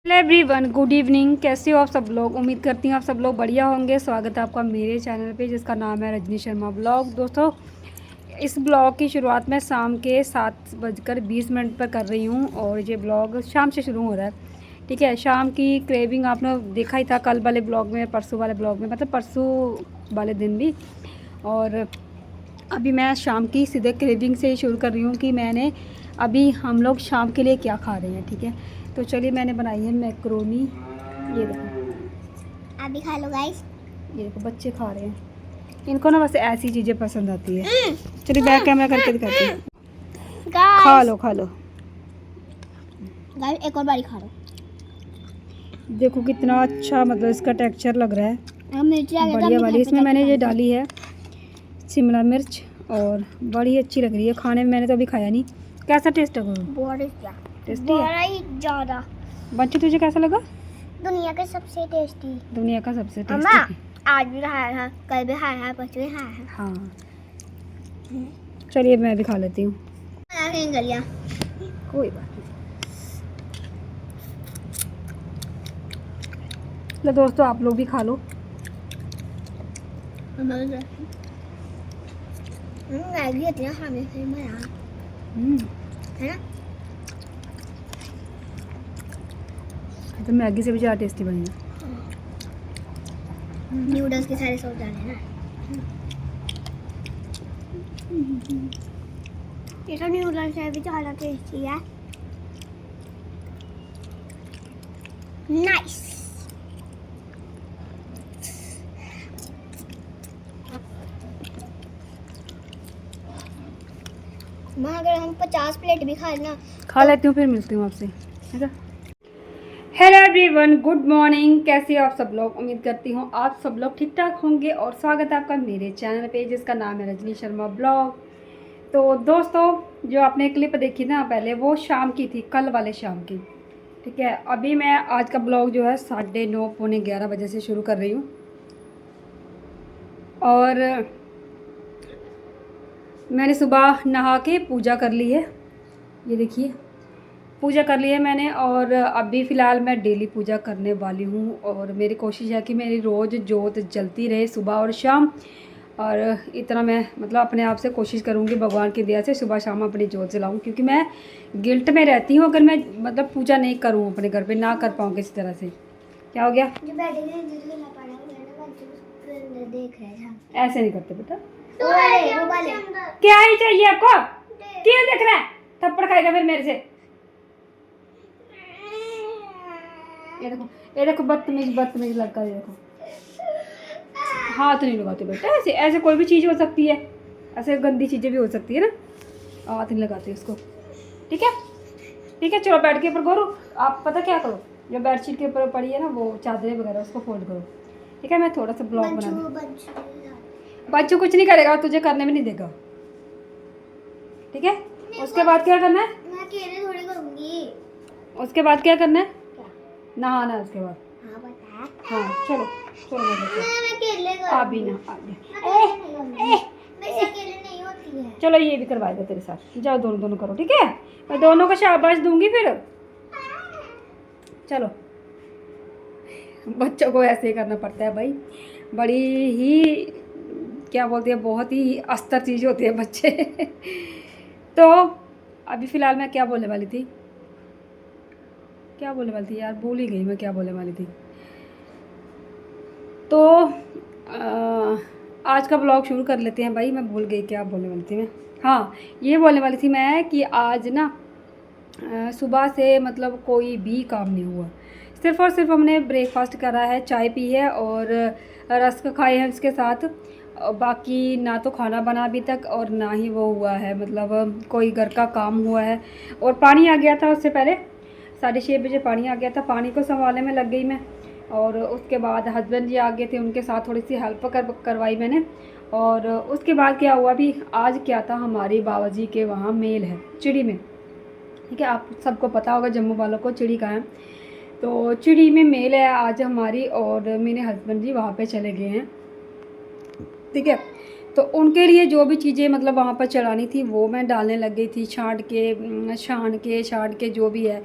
Hello everyone, good evening. कैसे हो आप सब लोग? उम्मीद करती हूँ आप सब लोग बढ़िया होंगे। स्वागत है आपका मेरे चैनल पे जिसका नाम है रजनी शर्मा ब्लॉग। दोस्तों, इस ब्लॉग की शुरुआत मैं शाम के 7:20 पर कर रही हूँ और ये ब्लॉग शाम से शुरू हो रहा है। ठीक है, शाम की क्रेविंग आपने देखा ही था कल वाले ब्लॉग में, परसों वाले ब्लॉग में, मतलब परसों वाले दिन भी। और अभी मैं शाम की सीधे क्रेविंग से ही शुरू कर रही हूँ कि मैंने अभी हम लोग शाम के लिए क्या खा रहे हैं। ठीक है, तो चलिए मैंने बनाई है मैक्रोनी। ये देखो, अभी खा लो गाइस। ये देखो बच्चे खा रहे हैं। इनको ना बस ऐसी चीज़ें पसंद आती है। चलिए बैक कैमरा करके दिखाती हूँ। खा लो खा लो गाइस, एक और बारी खा लो। देखो कितना अच्छा, मतलब इसका टेक्सचर लग रहा है बढ़िया वाली। इसमें मैंने ये डाली है शिमला मिर्च और बड़ी अच्छी लग रही है खाने में। मैंने तो अभी खाया नहीं। कैसा टेस्ट है गुरु? टेस्टी है बड़ा ज्यादा। बच्ची तुझे कैसा लगा? दुनिया का सबसे टेस्टी। दुनिया का सबसे अम्मा, टेस्टी। आज भी खाया था, कल भी खाया है, परसों भी खाया है। हाँ, चलिए मैं भी खा लेती हूँ। कोई बात नहीं। लो दोस्तों, आप लोग भी खा लो। मैगी इतना खाने से मजा है ना। तो मैगी से भी ज़्यादा टेस्टी बनी है। नूडल्स के सारे सॉस डाले ना। ये सब नूडल्स से भी ज़्यादा टेस्टी है। नाइस। माँ, अगर हम 50 प्लेट भी खा लेना खा लेती हूँ, फिर मिलती हूँ आपसे। ठीक है। Hello everyone, good morning. कैसे हो आप सब लोग? उम्मीद करती हूँ आप सब लोग ठीक ठाक होंगे और स्वागत है आपका मेरे चैनल पे जिसका नाम है रजनी शर्मा ब्लॉग। तो दोस्तों, जो आपने क्लिप देखी ना पहले, वो शाम की थी, कल वाले शाम की। ठीक है, अभी मैं आज का ब्लॉग जो है 9:30 पौने 11 बजे से शुरू कर रही हूँ। और मैंने सुबह नहा के पूजा कर ली है। ये देखिए, पूजा कर ली है मैंने। और अभी फ़िलहाल मैं डेली पूजा करने वाली हूँ और मेरी कोशिश है कि मेरी रोज़ जोत जलती रहे सुबह और शाम। और इतना मैं मतलब अपने आप से कोशिश करूँगी भगवान की दया से सुबह शाम अपनी जोत जलाऊँ, क्योंकि मैं गिल्ट में रहती हूँ अगर मैं मतलब पूजा नहीं करूँ, अपने घर पे ना कर पाऊँ किसी तरह से। क्या हो गया? ऐसे नहीं करते बेटा। क्या ही चाहिए आपको? क्यों देख रहा है? थप्पड़ खाएगा फिर मेरे से। ये देखो बदतमीज लड़का। ये देखो, हाथ नहीं लगाते बेटा। ऐसे ऐसे कोई भी चीज़ हो सकती है, ऐसे गंदी चीज़ें भी हो सकती है ना। हाथ नहीं लगाते उसको। ठीक है, ठीक है, चलो बेड के ऊपर करो। आप पता क्या करो, जो बेडशीट के ऊपर पड़ी है ना वो चादरें वगैरह, उसको फोल्ड करो। ठीक है, मैं थोड़ा सा ब्लॉग बना। बच्चों कुछ नहीं करेगा, तुझे करने भी नहीं देगा। ठीक है, उसके बाद क्या करना है? मैं अकेले थोड़ी करूंगी। उसके बाद क्या करना है? नहाना है उसके बाद। हाँ पता है। हाँ चलो चलो मैं अकेले अभी ना मैं अकेले नहीं होती है। चलो ये भी करवाएगा तेरे साथ। जाओ दोनों दोनों करो। ठीक है, मैं दोनों को शाबाश दूंगी फिर। चलो, बच्चों को ऐसे ही करना पड़ता है भाई। बड़ी ही क्या बोलते हैं, बहुत ही अस्तर चीज़ होती है बच्चे। तो अभी फ़िलहाल मैं क्या बोलने वाली थी यार, भूल ही गई मैं क्या बोलने वाली थी। तो आज का ब्लॉग शुरू कर लेते हैं भाई। मैं भूल गई क्या बोलने वाली थी मैं। हाँ, ये बोलने वाली थी मैं कि आज ना सुबह से मतलब कोई भी काम नहीं हुआ। सिर्फ़ और सिर्फ हमने ब्रेकफास्ट करा है, चाय पी है और रस्क खाए हैं उसके साथ। बाकी ना तो खाना बना अभी तक और ना ही वो हुआ है, मतलब कोई घर का काम हुआ है। और पानी आ गया था उससे पहले, 6:30 बजे पानी आ गया था। पानी को संभालने में लग गई मैं। और उसके बाद हस्बैंड जी आ गए थे, उनके साथ थोड़ी सी हेल्प करवाई मैंने। और उसके बाद क्या हुआ, भी आज क्या था, हमारे बाबा जी के वहाँ मेल है चिड़ी में। ठीक है, आप सबको पता होगा जम्मू वालों को चिड़ी का है। तो चिड़ी में मेल है आज हमारी और मेरे हस्बैंड जी वहाँ पे चले गए हैं। ठीक है, तो उनके लिए जो भी चीज़ें मतलब वहाँ पर चढ़ानी थी वो मैं डालने लग गई थी, छान के जो भी है,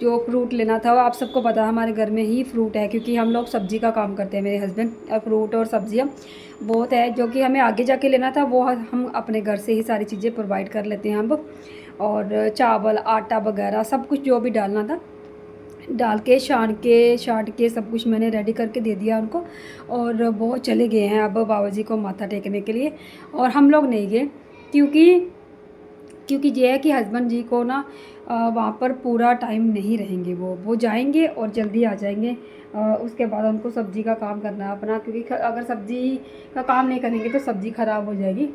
जो फ्रूट लेना था। आप सबको पता है हमारे घर में ही फ्रूट है, क्योंकि हम लोग सब्ज़ी का काम करते हैं मेरे हस्बैंड, और फ्रूट और सब्ज़ियाँ बहुत है जो कि हमें आगे जाके लेना था, वो हम अपने घर से ही सारी चीज़ें प्रोवाइड कर लेते हैं हम। और चावल, आटा वगैरह सब कुछ जो भी डालना था डाल के छान के सब कुछ मैंने रेडी करके दे दिया उनको। और वो चले गए हैं अब बाबा जी को माथा टेकने के लिए, और हम लोग नहीं गए क्योंकि ये है कि हस्बैंड जी को ना वहाँ पर पूरा टाइम नहीं रहेंगे, वो जाएंगे और जल्दी आ जाएंगे। उसके बाद उनको सब्ज़ी का काम करना है अपना, क्योंकि अगर सब्ज़ी का काम नहीं करेंगे तो सब्ज़ी ख़राब हो जाएगी।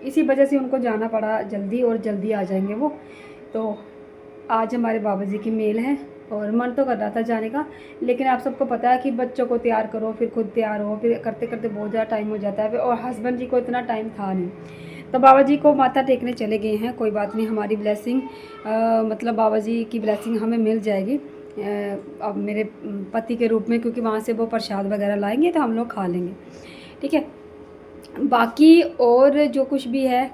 इसी वजह से उनको जाना पड़ा जल्दी, और जल्दी आ जाएंगे वो। तो आज हमारे बाबा जी की मेल है, और मन तो कर रहा था जाने का, लेकिन आप सबको पता है कि बच्चों को तैयार करो, फिर खुद तैयार हो, फिर करते करते बहुत ज़्यादा टाइम हो जाता है, और हस्बैंड जी को इतना टाइम था नहीं। तो बाबा जी को माथा टेकने चले गए हैं। कोई बात नहीं, हमारी ब्लेसिंग मतलब बाबा जी की ब्लेसिंग हमें मिल जाएगी अब मेरे पति के रूप में, क्योंकि वहाँ से वो प्रसाद वगैरह लाएंगे तो हम लोग खा लेंगे, ठीक है। बाकी और जो कुछ भी है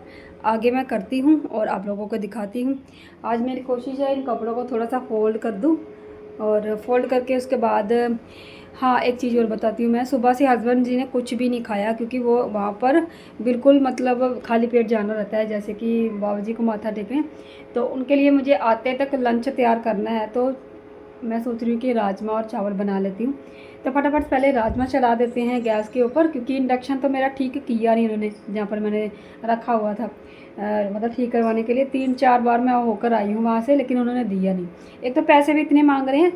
आगे मैं करती हूँ और आप लोगों को दिखाती हूँ। आज मेरी कोशिश है इन कपड़ों को थोड़ा सा फोल्ड कर दूँ, और फोल्ड करके उसके बाद हाँ एक चीज़ और बताती हूँ। मैं सुबह से हस्बैंड जी ने कुछ भी नहीं खाया, क्योंकि वो वहाँ पर बिल्कुल मतलब खाली पेट जाना रहता है, जैसे कि बाबा जी को माथा टेकें, तो उनके लिए मुझे आते तक लंच तैयार करना है। तो मैं सोच रही हूँ कि राजमा और चावल बना लेती हूँ। तो फटाफट पहले राजमा चढ़ा देते हैं गैस के ऊपर, क्योंकि इंडक्शन तो मेरा ठीक किया नहीं उन्होंने, जहाँ पर मैंने रखा हुआ था मतलब ठीक करवाने के लिए 3-4 बार मैं होकर आई हूँ वहाँ से, लेकिन उन्होंने दिया नहीं। एक तो पैसे भी इतने मांग रहे हैं,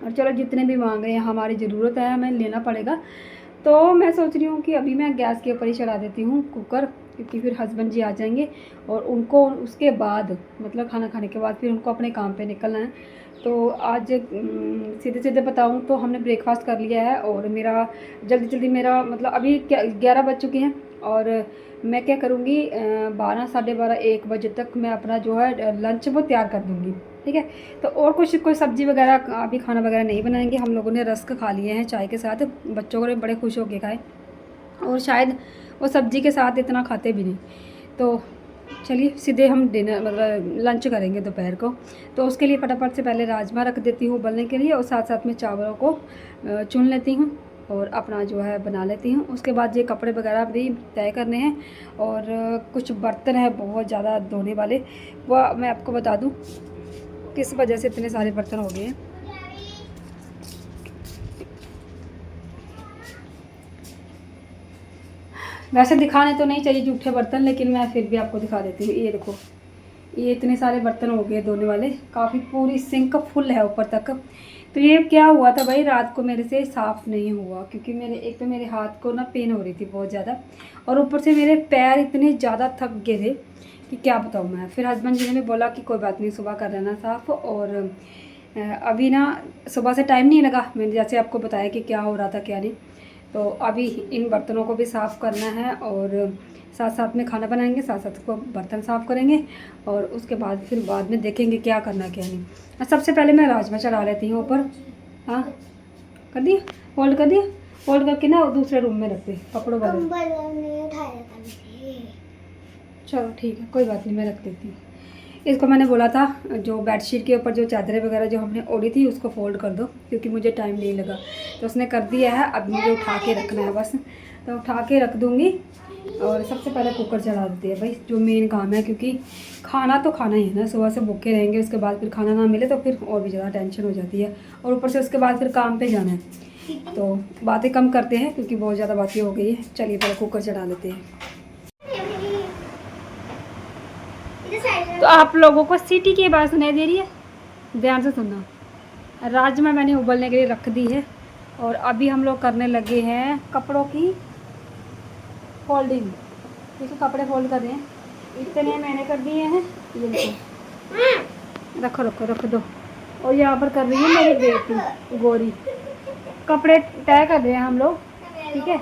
और चलो जितने भी मांग रहे हैं हमारी ज़रूरत है, हमें लेना पड़ेगा। तो मैं सोच रही हूँ कि अभी मैं गैस के ऊपर ही चढ़ा देती हूँ कुकर, क्योंकि फिर हस्बैंड जी आ जाएंगे, और उनको उसके बाद मतलब खाना खाने के बाद फिर उनको अपने काम पे निकलना है। तो आज सीधे सीधे बताऊँ तो हमने ब्रेकफास्ट कर लिया है, और मेरा जल्दी मेरा मतलब अभी 11 बज चुके हैं, और मैं क्या करूँगी 12 साढ़े 12 1 बजे तक मैं अपना जो है लंच वो तैयार कर दूँगी, ठीक है। तो और कुछ कोई सब्ज़ी वगैरह अभी खाना वगैरह नहीं बनाएंगे। हम लोगों ने रस्क खा लिए हैं चाय के साथ, बच्चों ने बड़े खुश होकर खाए, और शायद वो सब्ज़ी के साथ इतना खाते भी नहीं। तो चलिए सीधे हम डिनर मतलब लंच करेंगे दोपहर को। तो उसके लिए फटाफट से पहले राजमा रख देती हूँ उबलने के लिए, और साथ साथ में चावलों को चुन लेती हूँ और अपना जो है बना लेती हूँ। उसके बाद ये कपड़े वगैरह भी तय करने हैं, और कुछ बर्तन है बहुत ज़्यादा धोने वाले, वह मैं आपको बता दूँ किस वजह से इतने सारे बर्तन हो गए हैं। वैसे दिखाने तो नहीं चाहिए जूठे बर्तन, लेकिन मैं फिर भी आपको दिखा देती हूँ। ये देखो, ये इतने सारे बर्तन हो गए धोने वाले, काफ़ी पूरी सिंक फुल है ऊपर तक। तो ये क्या हुआ था भाई, रात को मेरे से साफ़ नहीं हुआ, क्योंकि एक तो मेरे हाथ को ना पेन हो रही थी बहुत ज़्यादा, और ऊपर से मेरे पैर इतने ज़्यादा थक गए थे कि क्या बताऊँ मैं। फिर हस्बैंड जी ने भी बोला कि कोई बात नहीं, सुबह कर लेना साफ़। और अभी ना सुबह से टाइम नहीं लगा, मैंने जैसे आपको बताया कि क्या हो रहा था क्या नहीं। तो अभी इन बर्तनों को भी साफ़ करना है, और साथ साथ में खाना बनाएंगे, साथ साथ को बर्तन साफ़ करेंगे, और उसके बाद फिर बाद में देखेंगे क्या करना क्या नहीं। और सबसे पहले मैं राजमा चढ़ा लेती हूँ ऊपर। हाँ कर दिया, फोल्ड कर दिया, फोल्ड करके ना दूसरे रूम में रख दे कपड़ों वाले। चलो ठीक है, कोई बात नहीं, मैं रख देती हूँ। इसको मैंने बोला था जो बेडशीट के ऊपर जो चादरें वगैरह जो हमने ओढ़ी थी उसको फोल्ड कर दो, क्योंकि मुझे टाइम नहीं लगा, तो उसने कर दिया है। अब मुझे उठा के रखना है बस, तो उठा के रख दूँगी। और सबसे पहले कुकर चला देती है भाई, जो मेन काम है, क्योंकि खाना तो खाना ही है ना। सुबह से भूखे रहेंगे, उसके बाद फिर खाना ना मिले तो फिर और भी ज़्यादा टेंशन हो जाती है, और ऊपर से उसके बाद फिर काम पे जाना है। तो बातें कम करते हैं, क्योंकि बहुत ज़्यादा बातें हो गई है। चलिए पहले कुकर चढ़ा लेते हैं। तो आप लोगों को सीटी की आवाज़ सुनाई दे रही है, ध्यान से सुनना। राजमा मैंने उबलने के लिए रख दी है, और अभी हम लोग करने लगे हैं कपड़ों की फोल्डिंग। ठीक है, कपड़े फोल्ड कर रहे हैं, इतने मैंने कर दिए हैं, ये देखो, रखो रखो रख दो। और यहाँ पर कर रही है मेरी बेटी गोरी, कपड़े तय कर रहे हैं हम लोग, ठीक है।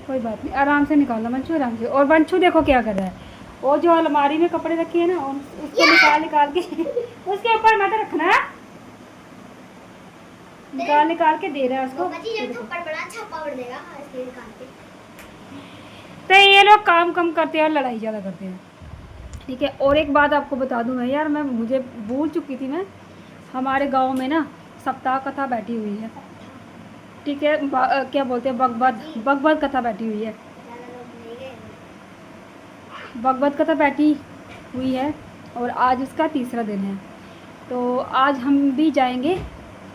कोई बात नहीं, आराम से निकालना वंशु, आराम से। और वंशु देखो क्या कर रहा है, वो जो अलमारी में कपड़े रखे हैं ना, उसको निकाल के उसके ऊपर मत रखना, निकाल के दे रहा है उसको। तो ये लोग काम कम करते हैं और लड़ाई ज़्यादा करते हैं, ठीक है। और एक बात आपको बता दूं मैं यार, मैं मुझे भूल चुकी थी मैं, हमारे गांव में ना सप्ताह कथा बैठी हुई है, ठीक है। क्या बोलते हैं, भगवत कथा बैठी हुई है, भगवत कथा बैठी हुई है और आज उसका तीसरा दिन है। तो आज हम भी जाएंगे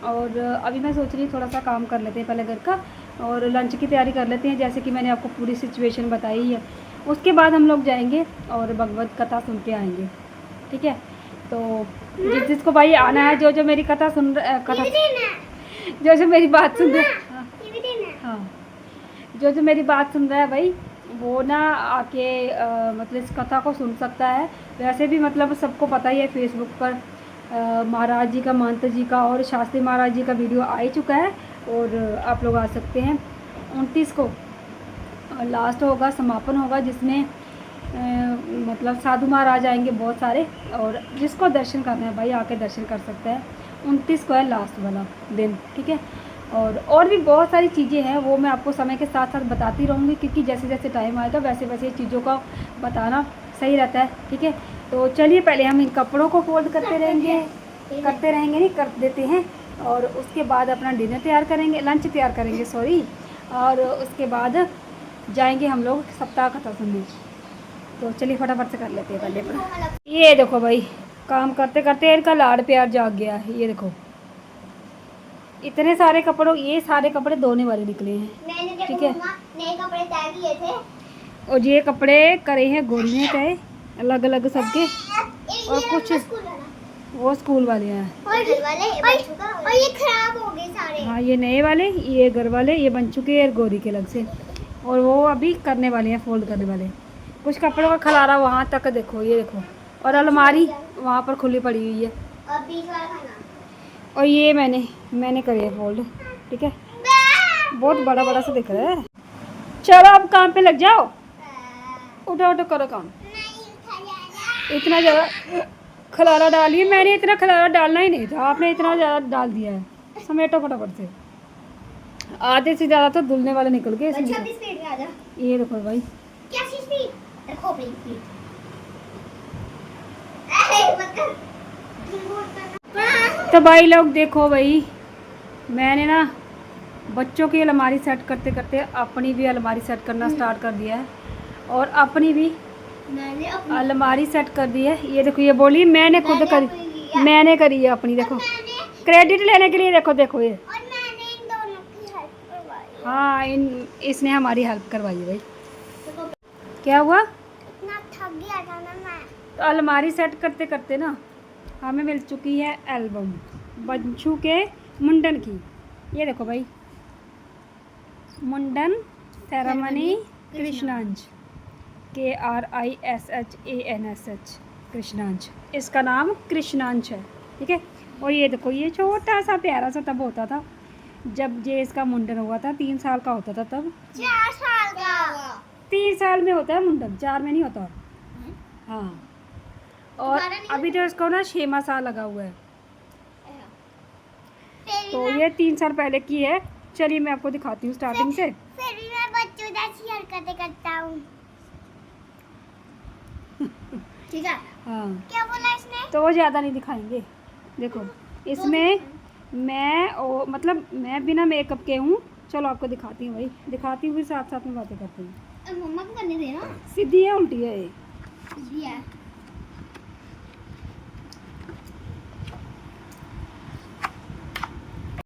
और अभी मैं सोच रही हूँ थोड़ा सा काम कर लेते हैं पहले घर का और लंच की तैयारी कर लेते हैं, जैसे कि मैंने आपको पूरी सिचुएशन बताई है। उसके बाद हम लोग जाएंगे और भगवत कथा सुन के आएंगे, ठीक है। तो जिसको भाई आना है, जो मेरी कथा सुन कथा जो मेरी बात सुन रहा है, हाँ, जो मेरी बात सुन रहा है भाई, वो ना आके मतलब इस कथा को सुन सकता है। वैसे भी मतलब सबको पता ही है, फेसबुक पर महाराज जी का, महंत जी का और शास्त्री महाराज जी का वीडियो आ ही चुका है और आप लोग आ सकते हैं। 29 को लास्ट होगा, समापन होगा, जिसमें मतलब साधु महाराज आएंगे बहुत सारे, और जिसको दर्शन करना है भाई आके दर्शन कर सकता है। 29 को है लास्ट वाला दिन, ठीक है। और भी बहुत सारी चीज़ें हैं, वो मैं आपको समय के साथ साथ बताती रहूँगी, क्योंकि जैसे जैसे टाइम आएगा वैसे वैसे चीज़ों का बताना सही रहता है, ठीक है। तो चलिए पहले हम इन कपड़ों को फोल्ड करते रहेंगे नहीं कर देते हैं, और उसके बाद अपना डिनर तैयार करेंगे, लंच तैयार करेंगे सॉरी, और उसके बाद जाएंगे हम लोग सप्ताह कथा सुनने। तो चलिए फटाफट से कर लेते हैं पहले अपना। ये देखो भाई, काम करते करते इनका लाड़ प्यार जाग गया है। ये देखो इतने सारे कपड़ों, ये सारे कपड़े धोने वाले निकले हैं, ठीक है। नए कपड़े तय किए थे और ये कपड़े करे हैं गोलने के अलग अलग सबके, और कुछ वो स्कूल वाले हैं और ये खराब हो गए सारे। हाँ, ये नए वाले, ये घर वाले, ये बन चुके हैं गोरी के अलग से, और वो अभी करने वाले हैं, फोल्ड करने वाले। कुछ कपड़ों का खलारा वहाँ तक देखो, ये देखो, और अलमारी वहाँ पर खुली पड़ी हुई है, और बीच वाला खाना, और ये मैंने करी है फोल्ड, ठीक है। बहुत बड़ा बड़ा सा दिख रहा है। चलो अब काम पे लग जाओ, उठो करो काम। इतना ज़्यादा खलारा डालिए, मैंने इतना खलारा डालना ही नहीं था, आपने इतना ज़्यादा डाल दिया है। समेटो फटाफट से, आधे से ज़्यादा तो धुलने वाले निकल गए इसमें से। स्पीड में आ जा। ये देखो भाई, क्या स्पीड, खोपड़ी स्पीड। तो भाई लोग देखो भाई, मैंने ना बच्चों की अलमारी सेट करते करते अपनी भी अलमारी सेट करना स्टार्ट कर दिया है, और अपनी भी अलमारी सेट कर दी है। ये देखो, ये बोली मैंने खुद करी, मैंने करी है अपनी, देखो क्रेडिट लेने के लिए, देखो ये, और मैंने इन दोनों की हेल्प करवाई। हाँ, इसने हमारी हेल्प करवाई है भाई। क्या हुआ? इतना थक गया था ना मैं। तो अलमारी सेट करते करते ना हमें मिल चुकी है एल्बम बंशू के मुंडन की। ये देखो भाई, मुंडन सेरेमनी कृष्णांश, KRISHANSH कृष्णांश, इसका नाम कृष्णांश है, ठीक है। और ये देखो, ये छोटा सा प्यारा सा तब होता था जब ये इसका मुंडन हुआ था, 3 साल का होता था तब। 4 साल का। 3 साल में होता है मुंडन, 4 में नहीं होता। हाँ, और अभी तो इसको ना 6वां साल लगा हुआ है, तो ये 3 साल पहले की है। चलिए मैं आपको दिखाती हूँ स्टार्टिंग से। फिर भी मैं बच्चों जैसी हरकतें करता हूँ, ठीक है। हाँ, क्या बोला इसने? तो वो ज़्यादा नहीं दिखाएंगे। देखो इसमें मतलब मैं बिना मेकअप के हूँ। चलो आपको दिखाती हूँ भाई, दिखाती हुई साथ साथ में बातें करती हूँ। मम्मा को करने देना। सीधी है उल्टी है ये? सीधी है।